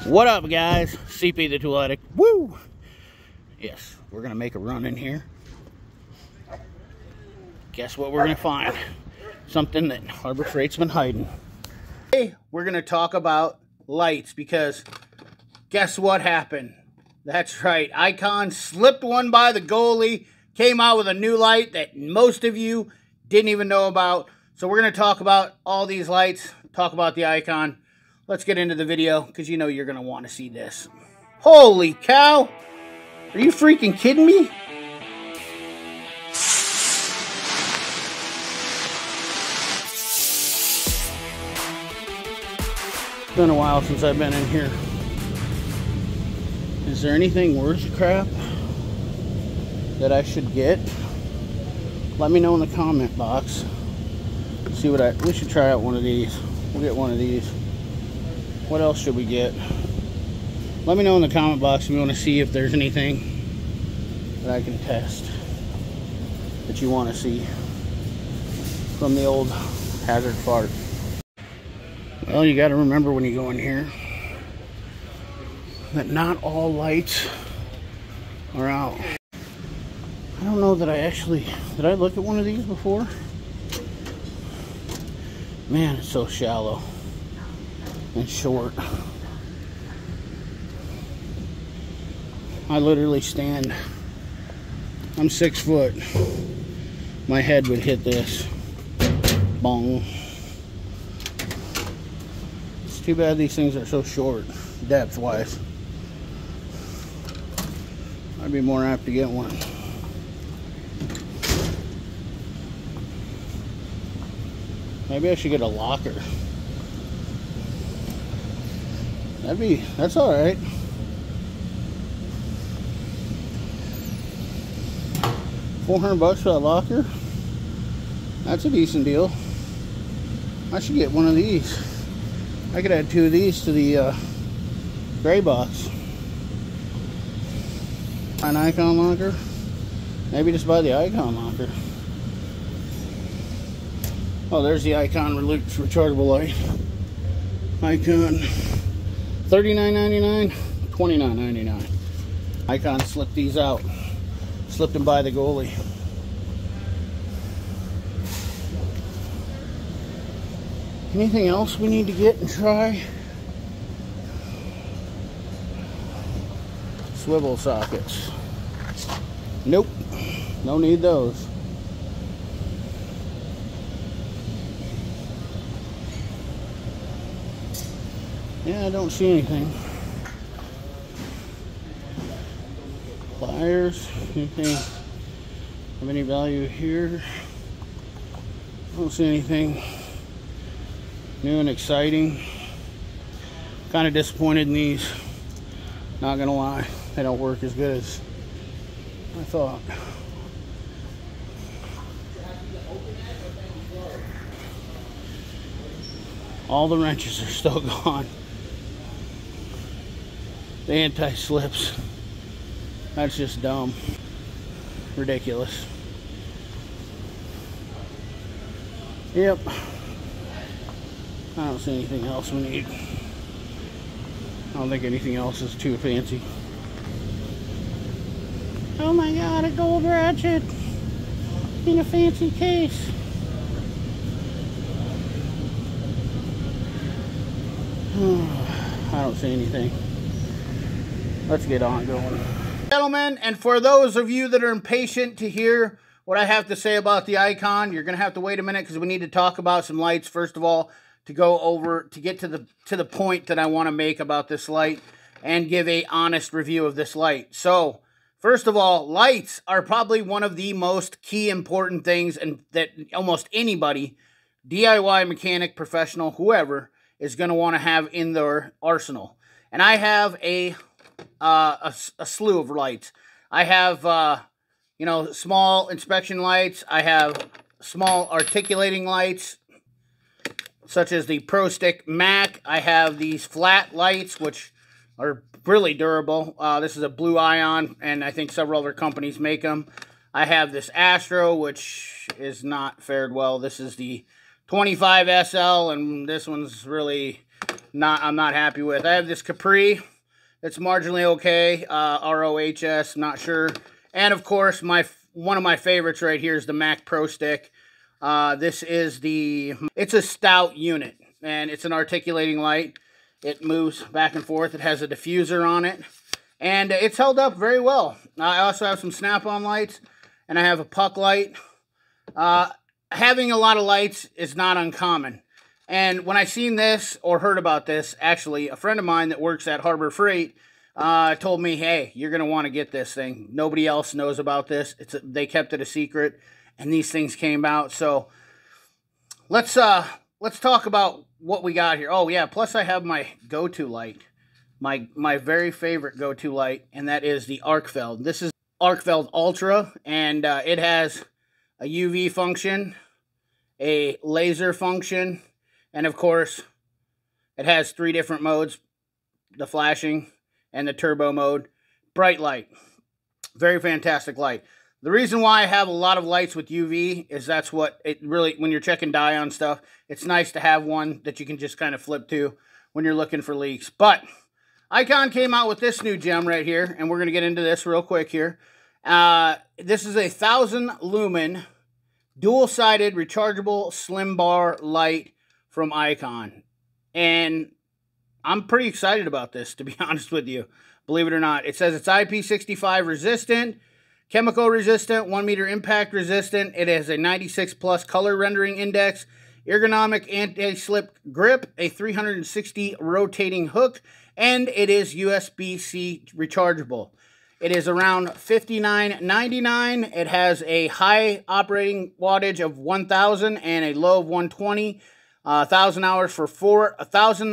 What up, guys? CP the Tool Addict. Woo! Yes, we're gonna make a run in here. Guess what we're gonna find? Something that Harbor Freight's been hiding. Today, we're gonna talk about lights because guess what happened? That's right, Icon slipped one by the goalie, came out with a new light that most of you didn't even know about. So we're gonna talk about all these lights, talk about the Icon. Let's get into the video, because you know you're going to want to see this. Holy cow! Are you freaking kidding me? It's been a while since I've been in here. Is there anything worth crap that I should get? Let me know in the comment box. See what we should try out one of these. We'll get one of these. What else should we get? Let me know in the comment box if you want to see if there's anything that I can test that you want to see from the old hazard fart. Well, you got to remember when you go in here that not all lights are out. I don't know that did I look at one of these before? Man, it's so shallow and short. I literally stand, I'm 6 foot. My head would hit this. Bong. It's too bad these things are so short, depth wise. I'd be more apt to get one. Maybe I should get a locker. That's all right. $400 for that locker. That's a decent deal. I should get one of these. I could add 2 of these to the gray box. An Icon locker. Maybe just buy the Icon locker. Oh, there's the Icon rechargeable light. Icon. $39.99, $29.99. Icon slipped these out. Slipped them by the goalie. Anything else we need to get and try? Swivel sockets. Nope. No need those. Yeah, I don't see anything. Pliers, anything of any value here? I don't see anything new and exciting. Kind of disappointed in these. Not gonna lie, they don't work as good as I thought. All the wrenches are still gone. The anti-slips. That's just dumb. Ridiculous. Yep. I don't see anything else we need. I don't think anything else is too fancy. Oh my god, a gold ratchet in a fancy case. I don't see anything. Let's get on going. Gentlemen, and for those of you that are impatient to hear what I have to say about the Icon, you're going to have to wait a minute because we need to talk about some lights first of all to get to the point that I want to make about this light and give a honest review of this light. So, first of all, lights are probably one of the most key important things and that almost anybody, DIY mechanic, professional, whoever, is going to want to have in their arsenal. And I have a slew of lights. I have, you know, small inspection lights. I have small articulating lights, such as the Pro Stick Mac. I have these flat lights, which are really durable. This is a blue ion, and I think several other companies make them. I have this Astro, which is not fared well. This is the 25 SL, and this one's really I'm not happy with. I have this Capri. It's marginally okay. ROHS, not sure. And of course, one of my favorites right here is the Mac Pro Stick. It's a stout unit, and it's an articulating light. It moves back and forth. It has a diffuser on it, and it's held up very well. I also have some snap-on lights, and I have a puck light. Having a lot of lights is not uncommon. And when I seen this, or heard about this, actually, a friend of mine that works at Harbor Freight told me, hey, you're going to want to get this thing. Nobody else knows about this. They kept it a secret, and these things came out. So let's talk about what we got here. Oh, yeah, plus I have my go-to light, my very favorite go-to light, and that is the Arkfeld. This is Arkfeld Ultra, and it has a UV function, a laser function, and of course, it has 3 different modes, the flashing and the turbo mode. Bright light. Very fantastic light. The reason why I have a lot of lights with UV is that's what it really, when you're checking dye on stuff, it's nice to have one that you can just kind of flip to when you're looking for leaks. But Icon came out with this new gem right here, and we're going to get into this real quick here. This is a 1000 lumen, dual-sided, rechargeable, slim bar light from Icon. And I'm pretty excited about this, to be honest with you. Believe it or not. It says it's IP65 resistant, chemical resistant, 1 meter impact resistant. It has a 96 plus color rendering index, ergonomic anti-slip grip, a 360 rotating hook, and it is USB-C rechargeable. It is around $59.99. It has a high operating wattage of 1000 and a low of 120. 1000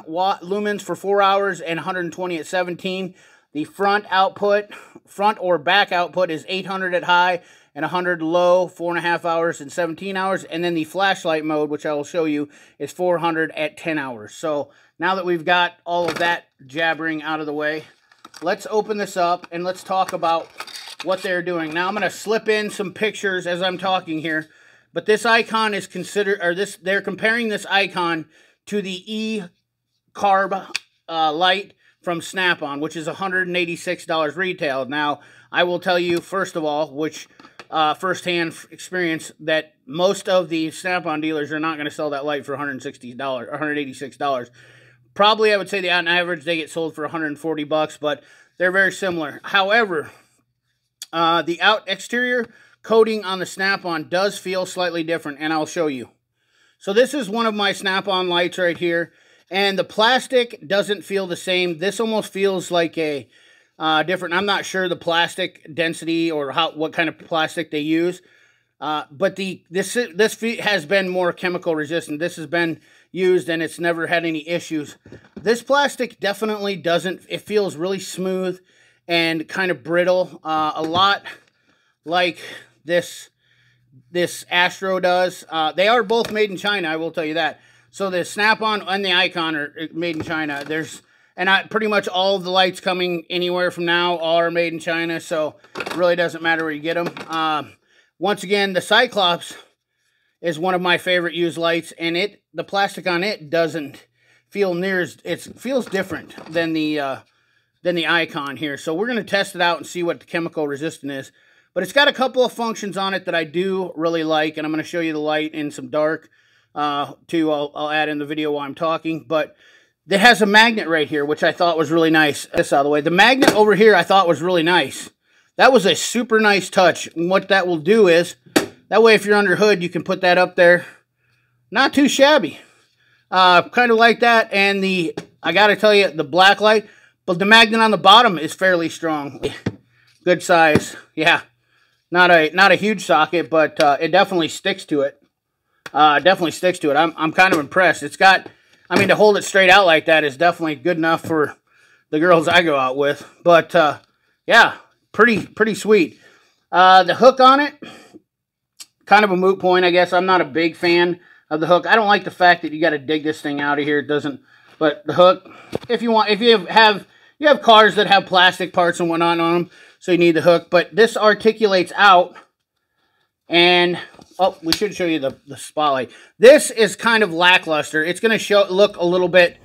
watt lumens for 4 hours and 120 at 17. The front or back output is 800 at high and 100 low, 4.5 hours and 17 hours. And then the flashlight mode, which I will show you, is 400 at 10 hours. So now that we've got all of that jabbering out of the way, let's open this up and let's talk about what they're doing. Now I'm going to slip in some pictures as I'm talking here. But this Icon is they're comparing this Icon to the E-Carb light from Snap-on, which is $186 retail. Now, I will tell you, first of all, which firsthand experience, that most of the Snap-on dealers are not going to sell that light for $160 or $186. Probably, I would say, on average, they get sold for $140, but they're very similar. However, the exterior coating on the Snap-on does feel slightly different, and I'll show you. So this is one of my Snap-on lights right here, and the plastic doesn't feel the same. This almost feels like a different. I'm not sure the plastic density or what kind of plastic they use, but this has been more chemical resistant. This has been used, and it's never had any issues. This plastic definitely doesn't. It feels really smooth and kind of brittle, a lot like this Astro does. They are both made in China, I will tell you that. So the Snap-on and the Icon are made in China. Pretty much all of the lights coming anywhere from now are made in China, so it really doesn't matter where you get them. Once again, the Cyclops is one of my favorite used lights, and the plastic on it doesn't feel it feels different than the Icon here. So we're going to test it out and see what the chemical resistant is. But it's got a couple of functions on it that I do really like, and I'm going to show you the light in some dark, too. I'll add in the video while I'm talking. But it has a magnet right here, which I thought was really nice. This out of the way. The magnet over here I thought was really nice. That was a super nice touch. And what that will do is, that way if you're under hood, you can put that up there. Not too shabby. Kind of like that. And I got to tell you, the black light, but the magnet on the bottom is fairly strong. Good size. Yeah. Not a huge socket, but it definitely sticks to it. I'm kind of impressed. It's got, to hold it straight out like that is definitely good enough for the girls I go out with. But yeah, pretty sweet. The hook on it, kind of a moot point, I guess. I'm not a big fan of the hook. I don't like the fact that you got to dig this thing out of here. It doesn't. But the hook, if you have cars that have plastic parts and whatnot on them, so you need the hook. But this articulates out, and we should show you the spotlight. This is kind of lackluster. It's going to look a little bit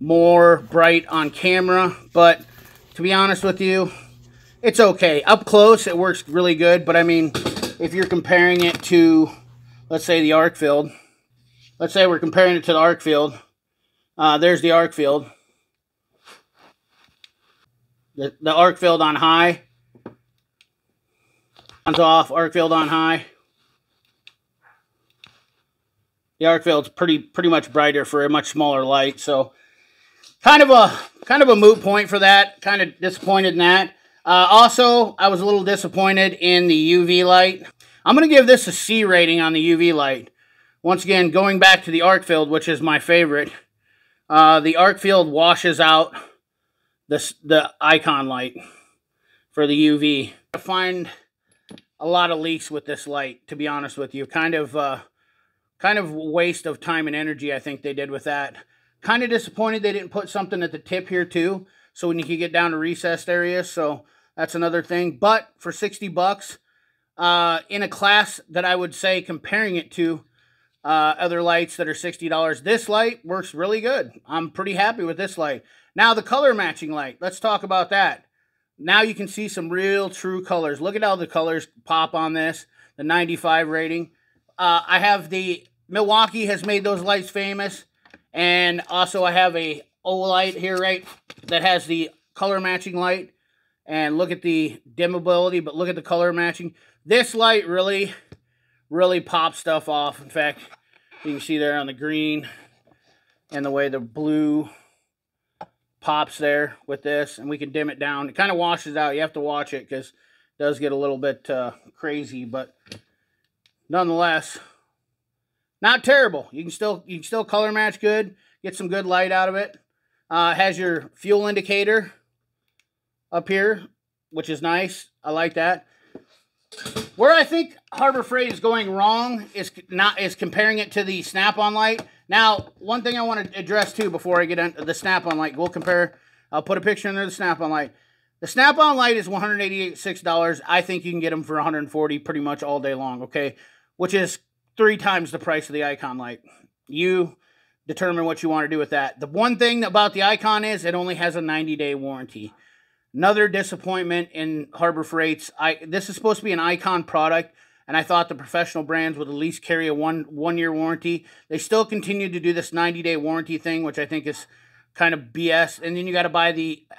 more bright on camera, but to be honest with you, it's okay. Up close, it works really good, but I mean, if you're comparing it to, let's say, the Arkfeld, let's say we're comparing it to the Arkfeld, there's the Arkfeld. The Arkfeld on high, off, Arkfeld on high. The Arkfeld's pretty much brighter for a much smaller light, so kind of a moot point for that. Kind of disappointed in that. Also, I was a little disappointed in the UV light. I'm going to give this a C rating on the UV light. Once again, going back to the Arkfeld, which is my favorite, the Arkfeld washes out the icon light for the UV. I find a lot of leaks with this light, to be honest with you. Kind of waste of time and energy, I think they did with that. Kind of disappointed they didn't put something at the tip here too, so when you can get down to recessed areas. So that's another thing. But for 60 bucks, in a class that I would say comparing it to other lights that are $60, this light works really good. I'm pretty happy with this light. Now the color matching light, let's talk about that. Now you can see some real true colors. Look at how the colors pop on this, the 95 rating. I have the Milwaukee has made those lights famous, and also I have a OLIGHT here, right, that has the color matching light. And look at the dimmability, but look at the color matching. This light really pops stuff off. In fact, you can see there on the green and the way the blue pops there with this, and we can dim it down. It kind of washes out. You have to watch it because it does get a little bit crazy, but nonetheless, not terrible. You can still color match good, get some good light out of it. It has your fuel indicator up here, which is nice. I like that. Where I think Harbor Freight is going wrong is comparing it to the Snap-on light. Now, one thing I want to address too before I get into the Snap-on light, we'll compare. I'll put a picture under the Snap-on light. The Snap-on light is $186. I think you can get them for $140 pretty much all day long, okay? Which is 3 times the price of the Icon light. You determine what you want to do with that. The one thing about the Icon is it only has a 90-day warranty. Another disappointment in Harbor Freight's. This is supposed to be an Icon product, and I thought the professional brands would at least carry a one-year warranty. They still continue to do this 90-day warranty thing, which I think is kind of BS. And then you got to buy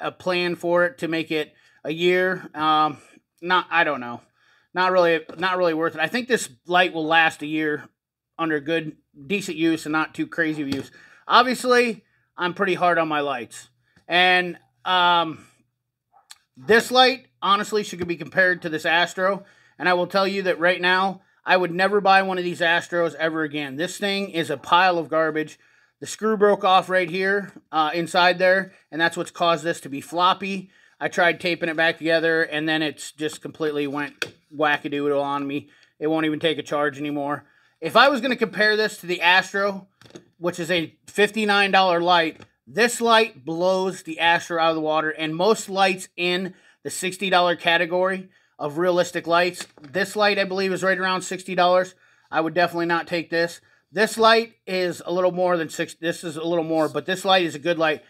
a plan for it to make it a year. I don't know. Not really worth it. I think this light will last a year under good, decent use and not too crazy of use. Obviously, I'm pretty hard on my lights. And this light, honestly, should be compared to this Astro. And I will tell you that right now, I would never buy one of these Astros ever again. This thing is a pile of garbage. The screw broke off right here inside there, and that's what's caused this to be floppy. I tried taping it back together, and then it's just completely went wackadoodle on me. It won't even take a charge anymore. If I was going to compare this to the Astro, which is a $59 light, this light blows the Astro out of the water, and most lights in the $60 category of realistic lights, this light, I believe, is right around $60. I would definitely not take this. This light is a little more than $60. This is a little more, but this light is a good light.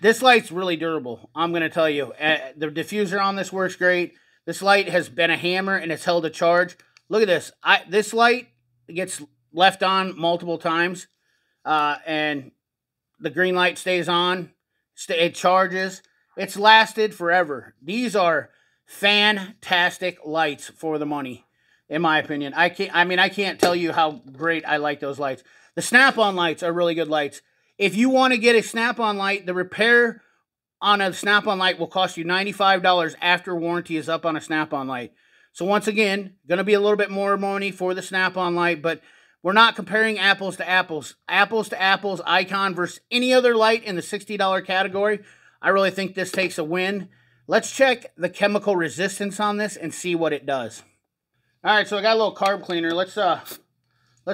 This light's really durable, I'm going to tell you. The diffuser on this works great. This light has been a hammer, and it's held a charge. Look at this. This light gets left on multiple times, and the green light stays on. It charges. It's lasted forever. These are fantastic lights for the money, in my opinion. I can't tell you how great I like those lights. The Snap-on lights are really good lights. If you want to get a Snap-on light, the repair on a Snap-on light will cost you $95 after warranty is up on a Snap-on light. So once again, going to be a little bit more money for the Snap-on light, but we're not comparing apples to apples. Apples to apples, Icon versus any other light in the $60 category. I really think this takes a win. Let's check the chemical resistance on this and see what it does. All right, so I got a little carb cleaner. Let's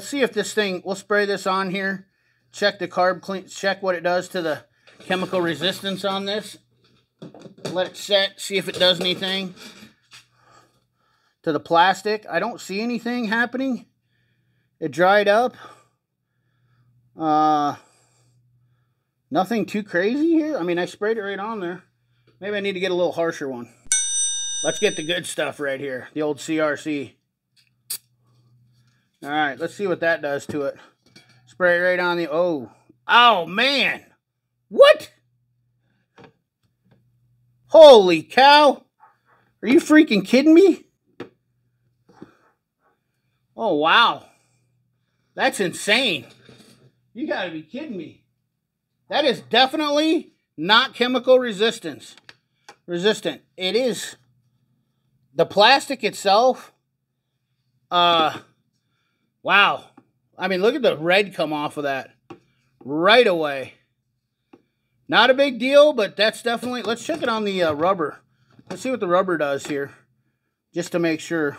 see if this thing, we'll spray this on here. Check the carb clean, check what it does to the chemical resistance on this. Let it set, see if it does anything to the plastic. I don't see anything happening. It dried up. Nothing too crazy here. I mean, I sprayed it right on there. Maybe I need to get a little harsher one. Let's get the good stuff right here. The old CRC. All right, let's see what that does to it. Spray it right on the... Oh, man. What? Holy cow. Are you freaking kidding me? Oh, wow. That's insane. You gotta be kidding me. That is definitely not chemical resistant. It is the plastic itself. Wow. I mean, look at the red come off of that right away. Not a big deal, but that's definitely... Let's check it on the rubber. Let's see what the rubber does here, just to make sure.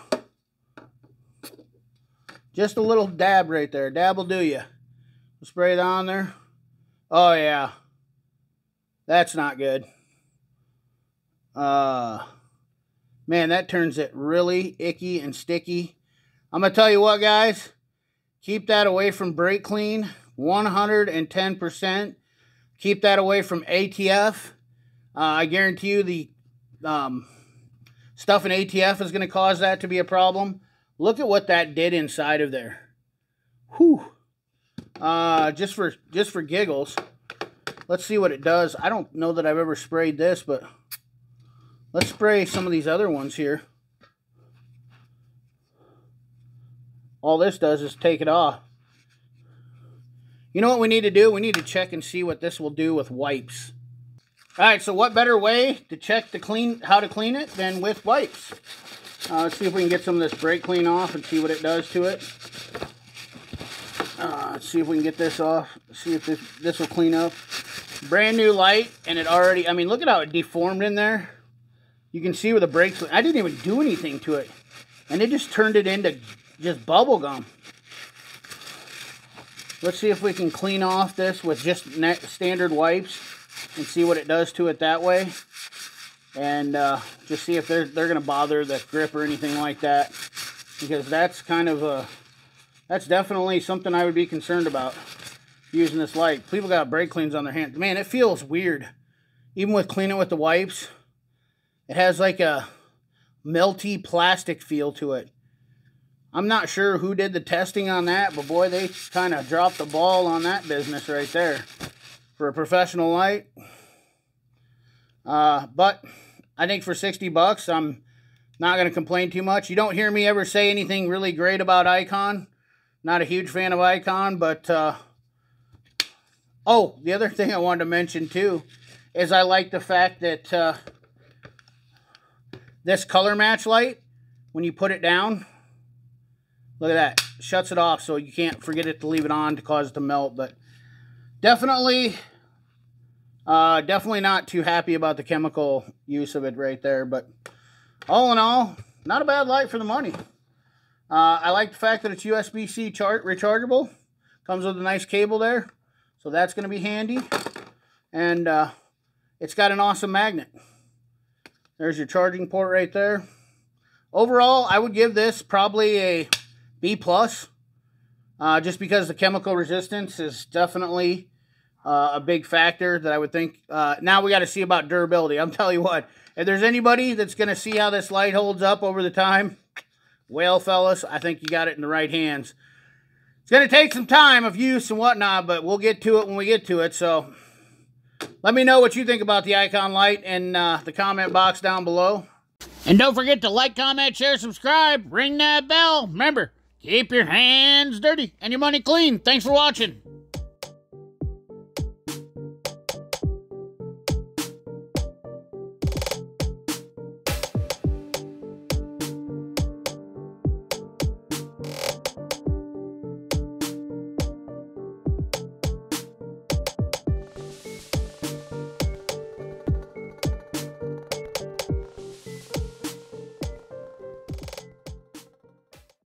Just a little dab right there. Dab will do you. Spray it on there. Oh, yeah. That's not good. Man, that turns it really icky and sticky. I'm going to tell you what, guys. Keep that away from brake clean. 110%. Keep that away from ATF. I guarantee you the stuff in ATF is going to cause that to be a problem. Look at what that did inside of there. Whew. Just for giggles. Let's see what it does. I don't know that I've ever sprayed this, but let's spray some of these other ones here. All this does is take it off. You know what we need to do? We need to check and see what this will do with wipes. All right, so what better way to check how to clean it than with wipes? Let's see if we can get some of this brake clean off and see what it does to it. Let's see if we can get this off. See if this will clean up. Brand new light, and it already... I mean, look at how it deformed in there. You can see where the brakes... I didn't even do anything to it, and it just turned it into just bubble gum. Let's see if we can clean off this with just standard wipes and see what it does to it that way. And just see if they're going to bother the grip or anything like that. Because that's kind of that's definitely something I would be concerned about using this light. People got brake cleans on their hands. Man, it feels weird. Even with cleaning with the wipes, it has like a melty plastic feel to it. I'm not sure who did the testing on that, but boy, they kind of dropped the ball on that business right there for a professional light. But I think for 60 bucks, I'm not going to complain too much. You don't hear me ever say anything really great about Icon. Not a huge fan of Icon, but oh, the other thing I wanted to mention too is I like the fact that this color match light, when you put it down, look at that. Shuts it off so you can't forget it to leave it on to cause it to melt. But definitely not too happy about the chemical use of it right there. But all in all, not a bad light for the money. I like the fact that it's USB-C rechargeable. Comes with a nice cable there. So that's going to be handy. And it's got an awesome magnet. There's your charging port right there. Overall, I would give this probably a B+, just because the chemical resistance is definitely a big factor that I would think. Now we got to see about durability. I'm telling you what, if there's anybody that's going to see how this light holds up over the time, well, fellas, I think you got it in the right hands. It's going to take some time of use and whatnot, but we'll get to it when we get to it. So let me know what you think about the Icon light in the comment box down below. And don't forget to like, comment, share, subscribe, ring that bell. Remember, keep your hands dirty and your money clean. Thanks for watching.